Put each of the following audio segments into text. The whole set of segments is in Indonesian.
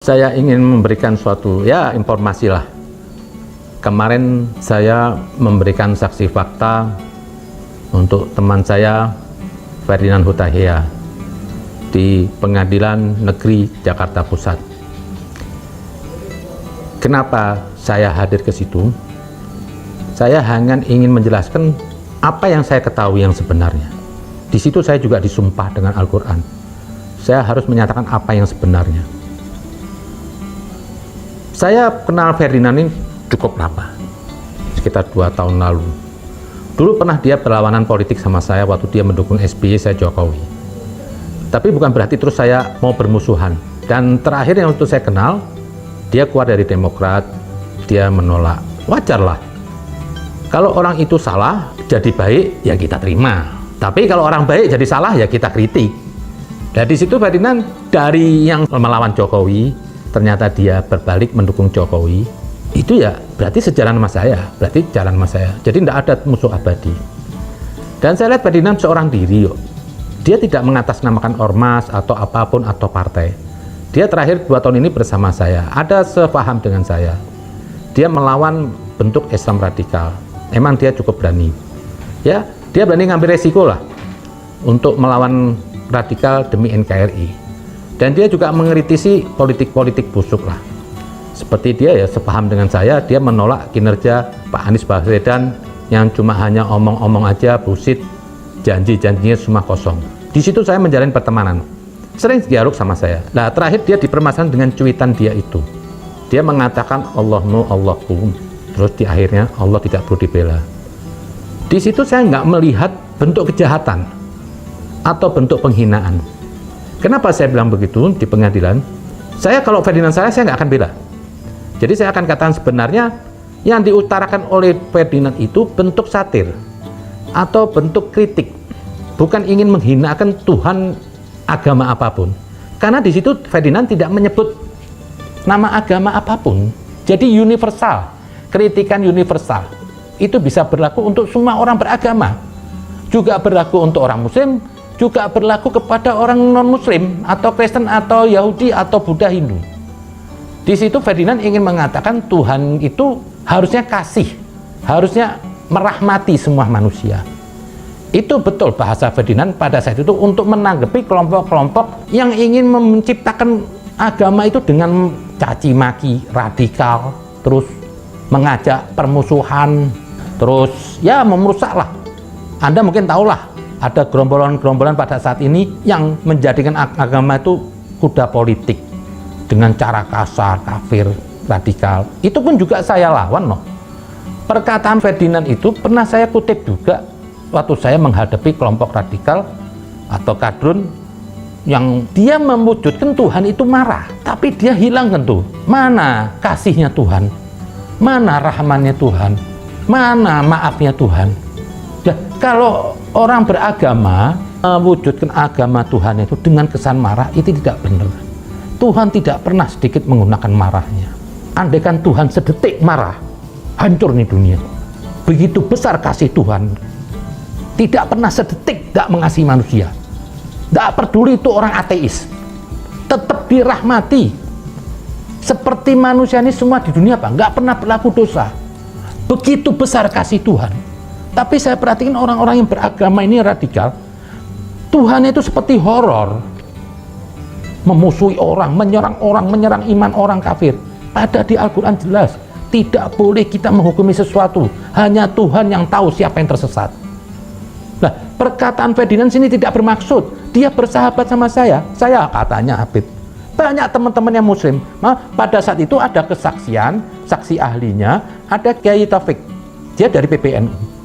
Saya ingin memberikan suatu informasi lah. Kemarin saya memberikan saksi fakta untuk teman saya Ferdinand Hutahea di Pengadilan Negeri Jakarta Pusat. Kenapa saya hadir ke situ? Saya hanya ingin menjelaskan apa yang saya ketahui yang sebenarnya. Di situ saya juga disumpah dengan Al-Quran. Saya harus menyatakan apa yang sebenarnya. Saya kenal Ferdinand ini cukup lama, sekitar 2 tahun lalu. Dulu pernah dia berlawanan politik sama saya waktu dia mendukung SBY, saya Jokowi. Tapi bukan berarti terus saya mau bermusuhan. Dan terakhir yang untuk saya kenal, dia keluar dari Demokrat, dia menolak. Wajarlah. Kalau orang itu salah, jadi baik, ya kita terima. Tapi kalau orang baik jadi salah, ya kita kritik. Dan di situ Ferdinand dari yang melawan Jokowi, ternyata dia berbalik mendukung Jokowi. Itu ya berarti sejalan sama saya, berarti jalan sama saya. Jadi tidak ada musuh abadi. Dan saya lihat Ferdinand seorang diri, dia tidak mengatasnamakan ormas atau apapun atau partai. Dia terakhir 2 tahun ini bersama saya, ada sepaham dengan saya. Dia melawan bentuk Islam radikal. Emang dia cukup berani. Ya, dia berani ngambil resiko lah untuk melawan radikal demi NKRI. Dan dia juga mengkritisi politik-politik busuk lah. Seperti dia ya sepaham dengan saya, dia menolak kinerja Pak Anies Baswedan yang cuma hanya omong-omong aja, bullshit, janji-janjinya semua kosong. Di situ saya menjalin pertemanan. Sering dialog sama saya. Nah, terakhir dia dipermasalahkan dengan cuitan dia itu. Dia mengatakan Allahmu Allahkum. Terus di akhirnya Allah tidak perlu dibela. Di situ saya nggak melihat bentuk kejahatan atau bentuk penghinaan. Kenapa saya bilang begitu di pengadilan? Saya kalau Ferdinand saya nggak akan bela. Jadi saya akan katakan sebenarnya yang diutarakan oleh Ferdinand itu bentuk satir atau bentuk kritik, bukan ingin menghinakan Tuhan agama apapun. Karena di situ Ferdinand tidak menyebut nama agama apapun. Jadi universal, kritikan universal. Itu bisa berlaku untuk semua orang beragama. Juga berlaku untuk orang Muslim, juga berlaku kepada orang non-Muslim atau Kristen atau Yahudi atau Buddha, Hindu. Di situ Ferdinand ingin mengatakan Tuhan itu harusnya kasih, harusnya merahmati semua manusia. Itu betul bahasa Ferdinand pada saat itu untuk menanggapi kelompok-kelompok yang ingin menciptakan agama itu dengan caci maki, radikal, terus mengajak permusuhan, terus ya merusaklah. Anda mungkin tahulah ada gerombolan-gerombolan pada saat ini yang menjadikan agama itu kuda politik dengan cara kasar, kafir, radikal. Itu pun juga saya lawan loh. Perkataan Ferdinand itu pernah saya kutip juga waktu saya menghadapi kelompok radikal atau kadrun yang dia mewujudkan Tuhan itu marah, tapi dia hilangkan tuh mana kasihnya Tuhan, mana rahmannya Tuhan, mana maafnya Tuhan. Ya, kalau orang beragama mewujudkan agama Tuhan itu dengan kesan marah, itu tidak benar. Tuhan tidak pernah sedikit menggunakan marahnya. Andaikan Tuhan sedetik marah, hancur nih dunia. Begitu besar kasih Tuhan, tidak pernah sedetik tidak mengasihi manusia. Tidak peduli itu orang ateis, tetap dirahmati. Seperti manusia ini semua di dunia nggak pernah berlaku dosa. Begitu besar kasih Tuhan. Tapi saya perhatikan orang-orang yang beragama ini radikal, Tuhan itu seperti horor, memusuhi orang, menyerang iman orang kafir. Ada di Al-Quran jelas, tidak boleh kita menghukumi sesuatu, hanya Tuhan yang tahu siapa yang tersesat. Nah, perkataan Ferdinand sini tidak bermaksud dia bersahabat sama saya katanya Habib. Banyak teman-teman yang Muslim, pada saat itu ada kesaksian, saksi ahlinya, ada Kiai Taufik, dia dari PBNU.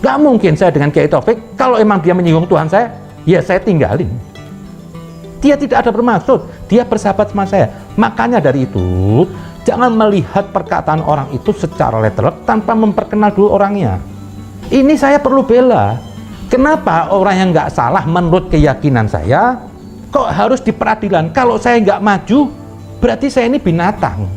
Gak mungkin saya dengan Kiai Taufik, kalau emang dia menyinggung Tuhan saya, ya saya tinggalin. Dia tidak ada bermaksud, dia bersahabat sama saya. Makanya dari itu, jangan melihat perkataan orang itu secara letterlek tanpa memperkenal dulu orangnya. Ini saya perlu bela. Kenapa orang yang nggak salah menurut keyakinan saya, kok harus di peradilan? Kalau saya nggak maju, berarti saya ini binatang.